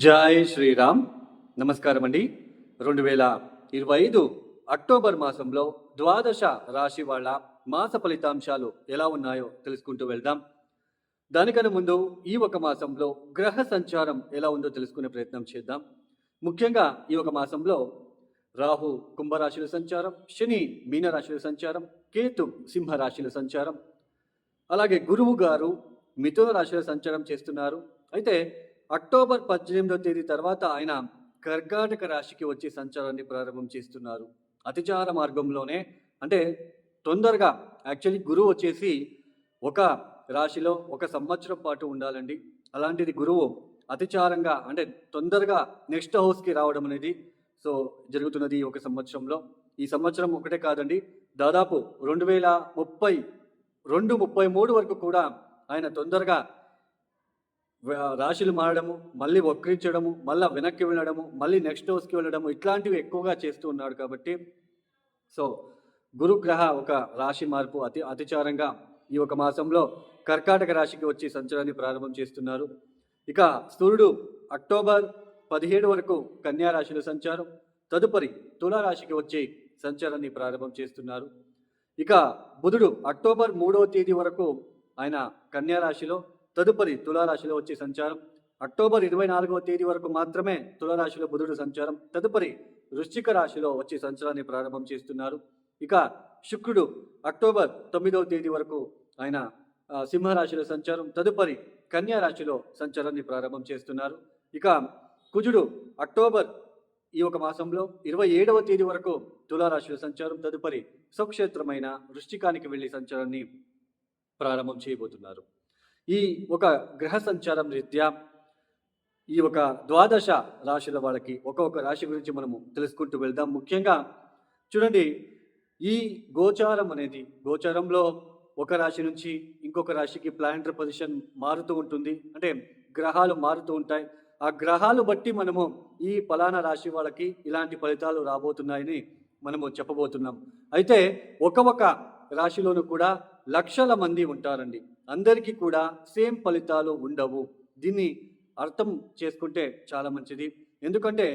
జై శ్రీరామ్. నమస్కారం అండి. 2025 అక్టోబర్ మాసంలో ద్వాదశ రాశి వాళ్ళ మాస ఫలితాంశాలు ఎలా ఉన్నాయో తెలుసుకుంటూ వెళ్దాం. దానికన్నా ముందు ఈ ఒక మాసంలో గ్రహ సంచారం ఎలా ఉందో తెలుసుకునే ప్రయత్నం చేద్దాం. ముఖ్యంగా ఈ ఒక మాసంలో రాహు కుంభరాశిలో సంచారం, శని మీనరాశిలో సంచారం, కేతు సింహరాశిలో సంచారం, అలాగే గురువు గారు మిథున రాశిలో సంచారం చేస్తున్నారు. అయితే అక్టోబర్ 18వ తేదీ తర్వాత ఆయన కర్కాటక రాశికి వచ్చి సంచారాన్ని ప్రారంభం చేస్తున్నారు. అతిచార మార్గంలోనే, అంటే తొందరగా యాక్చువల్లీ గురువు వచ్చేసి ఒక రాశిలో 1 సంవత్సరం పాటు ఉండాలండి. అలాంటిది గురువు అతిచారంగా అంటే తొందరగా నెక్స్ట్ హౌస్కి రావడం అనేది జరుగుతున్నది 1 సంవత్సరంలో. ఈ సంవత్సరం ఒకటే కాదండి, దాదాపు 2033 వరకు కూడా ఆయన తొందరగా రాశులు మారడము, మళ్ళీ వక్రించడము, మళ్ళీ వెనక్కి వెళ్ళడము, మళ్ళీ నెక్స్ట్ హౌస్కి వెళ్ళడము, ఇట్లాంటివి ఎక్కువగా చేస్తూ ఉన్నాడు. కాబట్టి గురుగ్రహ ఒక రాశి మార్పు అతిచారంగా ఈ ఒక మాసంలో కర్కాటక రాశికి వచ్చి సంచారాన్ని ప్రారంభం చేస్తున్నారు. ఇక సూర్యుడు అక్టోబర్ 17 వరకు కన్యా రాశిలో సంచారం, తదుపరి తులారాశికి వచ్చి సంచారాన్ని ప్రారంభం చేస్తున్నారు. ఇక బుధుడు అక్టోబర్ 3వ తేదీ వరకు ఆయన కన్యా రాశిలో, తదుపరి తులారాశిలో వచ్చే సంచారం. అక్టోబర్ 24వ తేదీ వరకు మాత్రమే తులారాశిలో బుధుడు సంచారం, తదుపరి వృశ్చిక రాశిలో వచ్చే సంచారాన్ని ప్రారంభం చేస్తున్నారు. ఇక శుక్రుడు అక్టోబర్ 9వ తేదీ వరకు ఆయన సింహరాశిలో సంచారం, తదుపరి కన్యా రాశిలో సంచారాన్ని ప్రారంభం చేస్తున్నారు. ఇక కుజుడు అక్టోబర్ ఈ ఒక మాసంలో 27వ తేదీ వరకు తులారాశిలో సంచారం, తదుపరి స్వక్షేత్రమైన వృశ్చికానికి వెళ్ళి సంచారాన్ని ప్రారంభం చేయబోతున్నారు. ఈ ఒక గ్రహ సంచారం రీత్యా ఈ ఒక ద్వాదశ రాశుల వాళ్ళకి ఒక్కొక్క రాశి గురించి మనము తెలుసుకుంటూ వెళ్దాం. ముఖ్యంగా చూడండి, ఈ గోచారంలో ఒక రాశి నుంచి ఇంకొక రాశికి ప్లానెటరీ పొజిషన్ మారుతూ ఉంటుంది. అంటే గ్రహాలు మారుతూ ఉంటాయి. ఆ గ్రహాలు బట్టి మనము ఈ ఫలానా రాశి వాళ్ళకి ఇలాంటి ఫలితాలు రాబోతున్నాయని మనము చెప్పబోతున్నాం. అయితే ఒక రాశిలోనూ కూడా లక్షల మంది ఉంటారండి. అందరికీ కూడా సేమ్ ఫలితాలు ఉండవు. దీన్ని అర్థం చేసుకుంటే చాలా మంచిది. ఎందుకంటే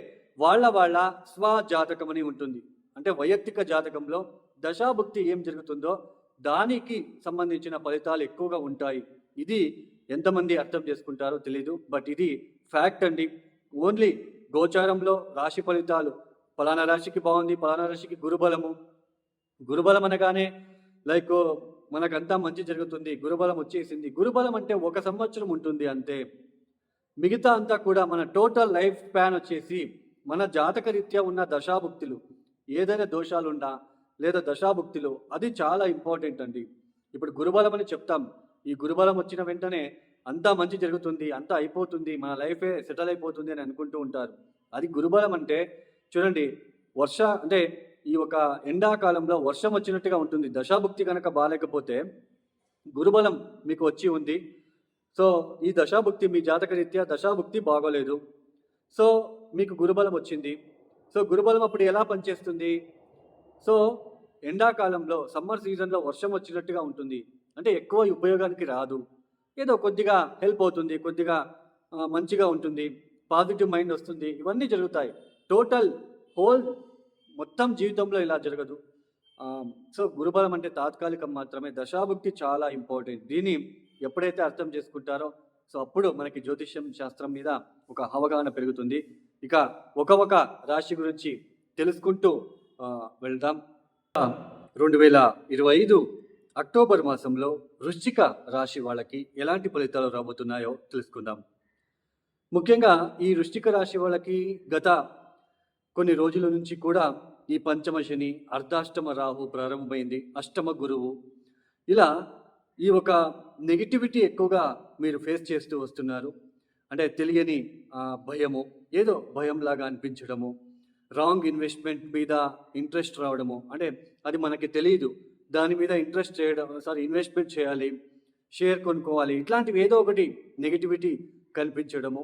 వాళ్ళ స్వజాతకం అని ఉంటుంది. అంటే వైయక్తిక జాతకంలో దశాభుక్తి ఏం జరుగుతుందో దానికి సంబంధించిన ఫలితాలు ఎక్కువగా ఉంటాయి. ఇది ఎంతమంది అర్థం చేసుకుంటారో తెలీదు, బట్ ఇది ఫ్యాక్ట్ అండి. ఓన్లీ గోచారంలో రాశి ఫలితాలు ఫలానా రాశికి బాగుంది, ఫలానా రాశికి గురుబలం అనగానే లైక్ మనకంతా మంచి జరుగుతుంది, గురుబలం వచ్చేసింది. గురుబలం అంటే 1 సంవత్సరం ఉంటుంది అంతే. మిగతా అంతా కూడా మన టోటల్ లైఫ్ స్పాన్ వచ్చేసి మన జాతక రీత్యా ఉన్న దశాభుక్తులు, ఏదైనా దోషాలున్నా లేదా దశాభుక్తులు, అది చాలా ఇంపార్టెంట్ అండి. ఇప్పుడు గురుబలం అని చెప్తాం. ఈ గురుబలం వచ్చిన వెంటనే అంతా మంచి జరుగుతుంది, అంతా అయిపోతుంది, మన లైఫే సెటిల్ అయిపోతుంది అని అనుకుంటూ ఉంటారు. అది గురుబలం అంటే చూడండి, అంటే ఈ ఒక ఎండాకాలంలో వర్షం వచ్చినట్టుగా ఉంటుంది. దశాభుక్తి కనుక బాగాలేకపోతే గురుబలం మీకు వచ్చి ఉంది, ఈ దశాభుక్తి మీ జాతక రీత్యా దశాభుక్తి బాగోలేదు, మీకు గురుబలం వచ్చింది. గురుబలం అప్పుడు ఎలా పనిచేస్తుంది? ఎండాకాలంలో సమ్మర్ సీజన్లో వర్షం వచ్చినట్టుగా ఉంటుంది. అంటే ఎక్కువ ఉపయోగానికి రాదు, ఏదో కొద్దిగా హెల్ప్ అవుతుంది, కొద్దిగా మంచిగా ఉంటుంది, పాజిటివ్ మైండ్ వస్తుంది, ఇవన్నీ జరుగుతాయి. హోల్ మొత్తం జీవితంలో ఇలా జరగదు. గురుబలం అంటే తాత్కాలికం మాత్రమే. దశాభుక్తి చాలా ఇంపార్టెంట్. దీన్ని ఎప్పుడైతే అర్థం చేసుకుంటారో అప్పుడు మనకి జ్యోతిష్యం శాస్త్రం మీద ఒక అవగాహన పెరుగుతుంది. ఇక ఒక రాశి గురించి తెలుసుకుంటూ వెళ్దాం. 2025 అక్టోబర్ మాసంలో వృశ్చిక రాశి వాళ్ళకి ఎలాంటి ఫలితాలు రాబోతున్నాయో తెలుసుకుందాం. ముఖ్యంగా ఈ వృశ్చిక రాశి వాళ్ళకి గత కొన్ని రోజుల నుంచి కూడా ఈ పంచమ శని, అర్ధాష్టమ రాహు ప్రారంభమైంది, అష్టమ గురువు, ఇలా ఈ ఒక నెగిటివిటీ ఎక్కువగా మీరు ఫేస్ చేస్తూ వస్తున్నారు. అంటే తెలియని భయము, ఏదో భయంలాగా అనిపించడము, రాంగ్ ఇన్వెస్ట్మెంట్ మీద ఇంట్రెస్ట్ రావడము, అంటే అది మనకి తెలియదు, దాని మీద ఇన్వెస్ట్మెంట్ చేయాలి, షేర్ కొనుక్కోవాలి, ఇట్లాంటివి ఏదో ఒకటి నెగిటివిటీ కనిపించడము.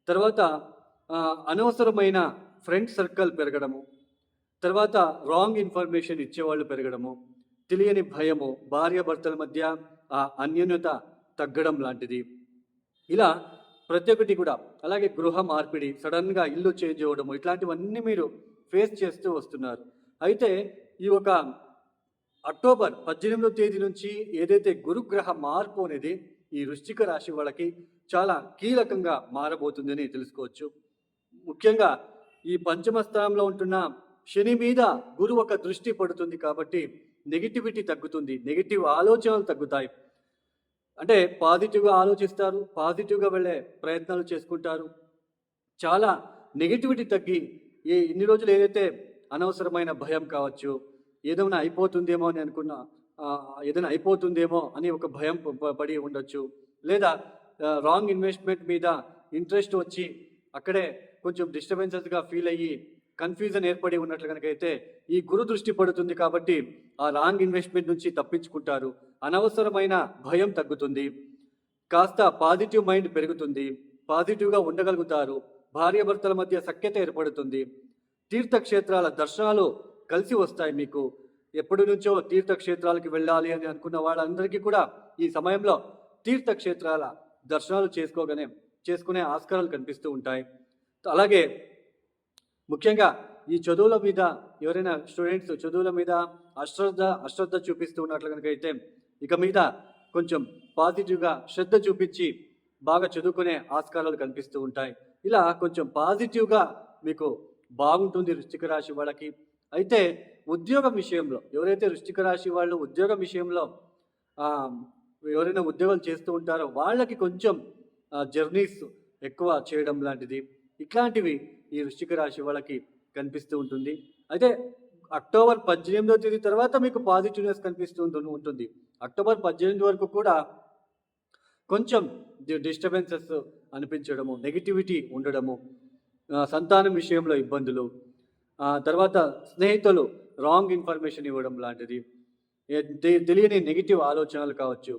తర్వాత అనవసరమైన ఫ్రెండ్ సర్కిల్ పెరగడము, తర్వాత రాంగ్ ఇన్ఫర్మేషన్ ఇచ్చేవాళ్ళు పెరగడము, తెలియని భయము, భార్యాభర్తల మధ్య అన్యోన్యత తగ్గడం లాంటిది. ఇలా ప్రతి ఒక్కటి కూడా. అలాగే గృహ మార్పిడి, సడన్గా ఇల్లు చేంజ్ అవ్వడము, ఇట్లాంటివన్నీ మీరు ఫేస్ చేస్తూ వస్తున్నారు. అయితే ఈ ఒక అక్టోబర్ 18వ తేదీ నుంచి ఏదైతే గురుగ్రహ మార్పు అనేది ఈ వృశ్చిక రాశి వాళ్ళకి చాలా కీలకంగా మారబోతుందని తెలుసుకోవచ్చు. ముఖ్యంగా ఈ పంచమ స్థానంలో ఉంటున్న శని మీద గురువు ఒక దృష్టి పడుతుంది కాబట్టి నెగిటివిటీ తగ్గుతుంది, నెగిటివ్ ఆలోచనలు తగ్గుతాయి. అంటే పాజిటివ్గా ఆలోచిస్తారు, పాజిటివ్గా వెళ్ళే ప్రయత్నాలు చేసుకుంటారు. చాలా నెగిటివిటీ తగ్గి ఇన్ని రోజులు ఏదైతే అనవసరమైన భయం కావచ్చు, ఏదైనా అయిపోతుందేమో అని అనుకున్న ఏదైనా అయిపోతుందేమో అని ఒక భయం పడి ఉండొచ్చు, లేదా రాంగ్ ఇన్వెస్ట్మెంట్ మీద ఇంట్రెస్ట్ వచ్చి అక్కడే కొంచెం డిస్టర్బెన్సెస్గా ఫీల్ అయ్యి కన్ఫ్యూజన్ ఏర్పడి ఉన్నట్లు కనుకైతే ఈ గురు దృష్టి పడుతుంది కాబట్టి ఆ రాంగ్ ఇన్వెస్ట్మెంట్ నుంచి తప్పించుకుంటారు. అనవసరమైన భయం తగ్గుతుంది, కాస్త పాజిటివ్ మైండ్ పెరుగుతుంది, పాజిటివ్గా ఉండగలుగుతారు, భార్యాభర్తల మధ్య సఖ్యత ఏర్పడుతుంది, తీర్థక్షేత్రాల దర్శనాలు కలిసి వస్తాయి. మీకు ఎప్పటి నుంచో తీర్థక్షేత్రాలకి వెళ్ళాలి అని అనుకున్న వాళ్ళందరికీ కూడా ఈ సమయంలో తీర్థక్షేత్రాల దర్శనాలు చేసుకునే ఆస్కారాలు కనిపిస్తూ ఉంటాయి. అలాగే ముఖ్యంగా ఈ చదువుల మీద ఎవరైనా స్టూడెంట్స్ చదువుల మీద అశ్రద్ధ చూపిస్తూ ఉన్నట్లు కనుక అయితే ఇక మీద కొంచెం పాజిటివ్గా శ్రద్ధ చూపించి బాగా చదువుకునే ఆస్కారాలు కనిపిస్తూ ఉంటాయి. ఇలా కొంచెం పాజిటివ్గా మీకు బాగుంటుంది వృశ్చిక రాశి వాళ్ళకి. అయితే ఉద్యోగం విషయంలో ఎవరైతే వృశ్చిక రాశి వాళ్ళు ఉద్యోగం విషయంలో ఎవరైనా ఉద్యోగాలు చేస్తూ ఉంటారో వాళ్ళకి కొంచెం జర్నీస్ ఎక్కువ చేయడం లాంటిది, ఇట్లాంటివి ఈ వృశ్చిక రాశి వాళ్ళకి కనిపిస్తూ ఉంటుంది. అయితే అక్టోబర్ 18వ తేదీ తర్వాత మీకు పాజిటివ్నెస్ కనిపిస్తూ ఉంటుంది. అక్టోబర్ 18 వరకు కూడా కొంచెం డిస్టర్బెన్సెస్ అనిపించడము, నెగిటివిటీ ఉండడము, సంతానం విషయంలో ఇబ్బందులు, తర్వాత స్నేహితులు రాంగ్ ఇన్ఫర్మేషన్ ఇవ్వడం లాంటిది, తెలియని నెగిటివ్ ఆలోచనలు కావచ్చు,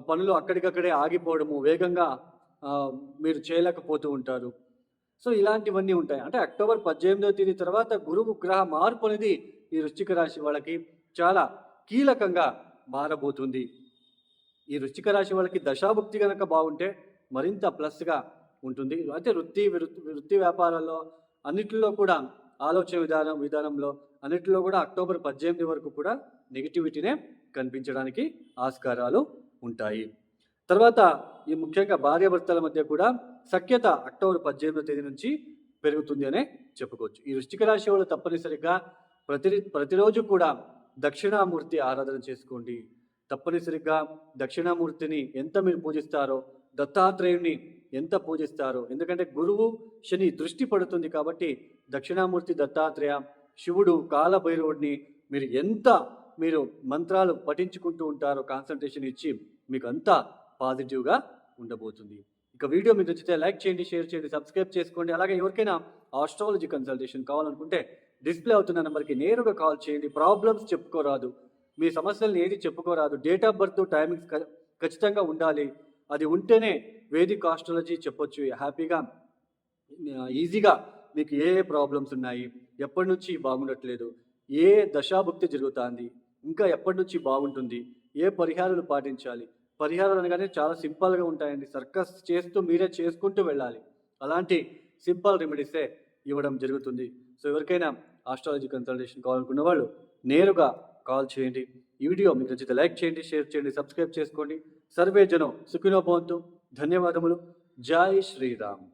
పనులు అక్కడికక్కడే ఆగిపోవడము, వేగంగా మీరు చేయలేకపోతూ ఉంటారు. సో ఇలాంటివన్నీ ఉంటాయి. అంటే అక్టోబర్ 18వ తేదీ తర్వాత గురువు గ్రహ మార్పు అనేది ఈ వృశ్చిక రాశి వాళ్ళకి చాలా కీలకంగా మారబోతుంది. ఈ వృశ్చిక రాశి వాళ్ళకి దశాభుక్తి కనుక బాగుంటే మరింత ప్లస్గా ఉంటుంది. అయితే వృత్తి వ్యాపారాల్లో అన్నిటిలో కూడా ఆలోచన విధానంలో అన్నిటిలో కూడా అక్టోబర్ 18 వరకు కూడా నెగిటివిటీనే కనిపించడానికి ఆస్కారాలు ఉంటాయి. తర్వాత ఈ ముఖ్యంగా భార్యాభర్తల మధ్య కూడా సఖ్యత అక్టోబర్ 18వ తేదీ నుంచి పెరుగుతుంది అనే చెప్పుకోవచ్చు. ఈ వృశ్చిక రాశి వాళ్ళు తప్పనిసరిగా ప్రతిరోజు కూడా దక్షిణామూర్తి ఆరాధన చేసుకోండి. తప్పనిసరిగా దక్షిణామూర్తిని ఎంత మీరు పూజిస్తారో, దత్తాత్రేయుని ఎంత పూజిస్తారో, ఎందుకంటే గురువు శని దృష్టి పడుతుంది కాబట్టి దక్షిణామూర్తి దత్తాత్రేయ, శివుడు కాలభైరవుడిని మీరు మంత్రాలు పఠించుకుంటూ ఉంటారో, కాన్సన్ట్రేషన్ ఇచ్చి మీకు అంతా పాజిటివ్గా ఉండబోతుంది. ఇక వీడియో మీకు నచ్చితే లైక్ చేయండి, షేర్ చేయండి, సబ్స్క్రైబ్ చేసుకోండి. అలాగే ఎవరికైనా ఆస్ట్రాలజీ కన్సల్టేషన్ కావాలనుకుంటే డిస్ప్లే అవుతున్న నెంబర్కి నేరుగా కాల్ చేయండి. ప్రాబ్లమ్స్ చెప్పుకోరాదు, మీ సమస్యలను ఏది చెప్పుకోరాదు, డేట్ ఆఫ్ బర్త్ టైమింగ్స్ ఖచ్చితంగా ఉండాలి. అది ఉంటేనే వేదిక్ ఆస్ట్రాలజీ చెప్పొచ్చు హ్యాపీగా, ఈజీగా. మీకు ఏ ప్రాబ్లమ్స్ ఉన్నాయి, ఎప్పటి నుంచి బాగుండట్లేదు, ఏ దశాభుక్తి జరుగుతుంది, ఇంకా ఎప్పటి నుంచి బాగుంటుంది, ఏ పరిహారాలు పాటించాలి. పరిహారాలు అనగానే చాలా సింపుల్గా ఉంటాయండి. సర్కస్ చేస్తూ మీరే చేసుకుంటూ వెళ్ళాలి. అలాంటి సింపుల్ రెమెడీసే ఇవ్వడం జరుగుతుంది. సో ఎవరికైనా ఆస్ట్రాలజీ కన్సల్టేషన్ కావాలనుకున్న వాళ్ళు నేరుగా కాల్ చేయండి. ఈ వీడియో మీకు నచ్చితే లైక్ చేయండి, షేర్ చేయండి, సబ్స్క్రైబ్ చేసుకోండి. సర్వే జనం సుఖినో భవంతు. ధన్యవాదములు. జై శ్రీరామ్.